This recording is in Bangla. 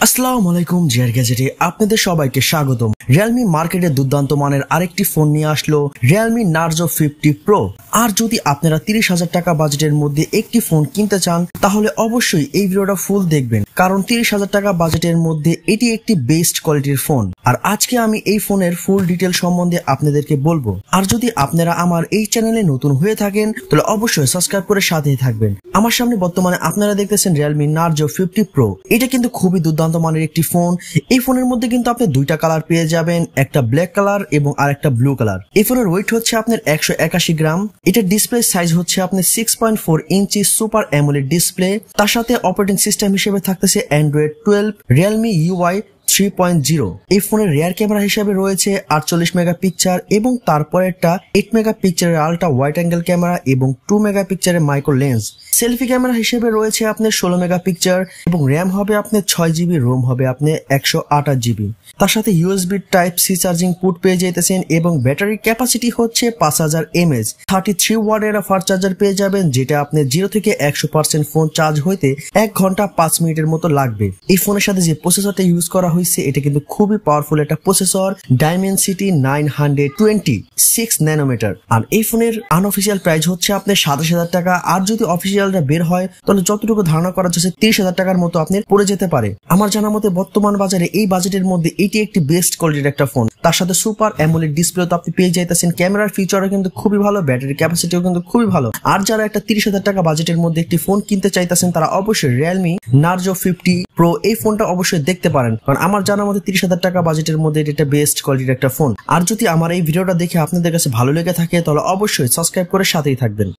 আসসালামু আলাইকুম GadgeT আপনাদের সবাইকে স্বাগতম। Realme মার্কেটে দুর্দান্ত মানের আরেকটি ফোন নিয়ে আসলো Realme Narzo 50 Pro। আর যদি আপনারা 30,000 টাকা বাজেটের মধ্যে একটি ফোন কিনতে চান তাহলে অবশ্যই এই ভিডিওটা ফুল দেখবেন, কারণ 30,000 টাকা বাজেটের মধ্যে এটি একটি বেস্ট কোয়ালিটির ফোন। আর আজকে আমি এই ফোনের ফুল ডিটেল সম্বন্ধে আপনাদেরকে বলবো। আর যদি আপনারা আমার এই চ্যানেলে নতুন হয়ে থাকেন তাহলে অবশ্যই সাবস্ক্রাইব করে সাথেই থাকবেন। আমার সামনে বর্তমানে আপনারা দেখতেছেন Realme Narzo 50 Pro। এটা কিন্তু খুবই দুর্দান্ত মানের একটি ফোন। এই ফোনের মধ্যে কিন্তু আপনি দুইটা কালার পেয়ে যাবেন, একটা ব্ল্যাক কালার এবং আরেকটা ব্লু কালার। এই ফোনের ওয়েট হচ্ছে আপনার 181 গ্রাম। এটার ডিসপ্লে সাইজ হচ্ছে আপনার 6.4 ইঞ্চি সুপার অ্যামোলেড ডিসপ্লে। তার সাথে অপারেটিং সিস্টেম হিসেবে থাকতেছে Android 12 Realme UI 3.0। এই ফোনের রিয়ার ক্যামেরা হিসেবে রয়েছে 48 মেগাপিক্সেল এবং তারপরে একটা 8 মেগাপিক্সেলের আলট্রা ওয়াইড অ্যাঙ্গেল ক্যামেরা এবং 2 মেগাপিক্সেলের মাইক্রো লেন্স। সেলফি ক্যামেরা হিসেবে রয়েছে আপনার 16 মেগাপিক্সেল এবং র্যাম হবে আপনার 6 জিবি, রোম হবে আপনার 128 জিবি। তার সাথে USB type C charging port পেয়ে যেতেছেন এবং ব্যাটারি ক্যাপাসিটি হচ্ছে 5000 mAh। 33 ওয়াটের ফাস্ট চার্জার পেয়ে যাবেন, যেটা আপনার 0 থেকে 100% ফোন চার্জ হইতে 1 ঘন্টা 5 মিনিটের মতো লাগবে। এই ফোনের সাথে যে প্রসেসরটা ইউজ করা হয়েছে এটা কিন্তু খুবই পাওয়ারফুল একটা প্রসেসর, Dimensity 926 ন্যানোমিটার। আর এই ফোনের আনঅফিসিয়াল প্রাইস হচ্ছে আপনার 27,000 টাকা। আর যদি অফিসিয়ালটা বের হয় তাহলে যতটুকু ধারণা করা যাচ্ছে 30,000 টাকার মতো আপনার পড়ে যেতে পারে। আমার জানা মতে বর্তমান বাজারে এই বাজেটের মধ্যে এটি একটি বেস্ট কোয়ালিটির একটা ফোন। তার সাথে সুপার অ্যামোলেড ডিসপ্লে তো আপনি পেয়ে যাইতেছেন। ক্যামেরার ফিচারও কিন্তু খুবই ভালো, ব্যাটারি ক্যাপাসিটিও কিন্তু খুবই ভালো। আর যারা একটা 30,000 টাকা বাজেটের মধ্যে একটি ফোন কিনতে চাইতেছেন তারা অবশ্যই Realme Narzo 50 Pro এই ফোনটা অবশ্যই দেখতে পারেন, কারণ আমার জানা মতে 30,000 টাকা বাজেটের মধ্যে এটা বেস্ট কোয়ালিটির একটা ফোন। আর যদি আমার এই ভিডিওটা দেখে আপনাদের কাছে ভালো লেগে থাকে তাহলে অবশ্যই সাবস্ক্রাইব করে সাথেই থাকবেন।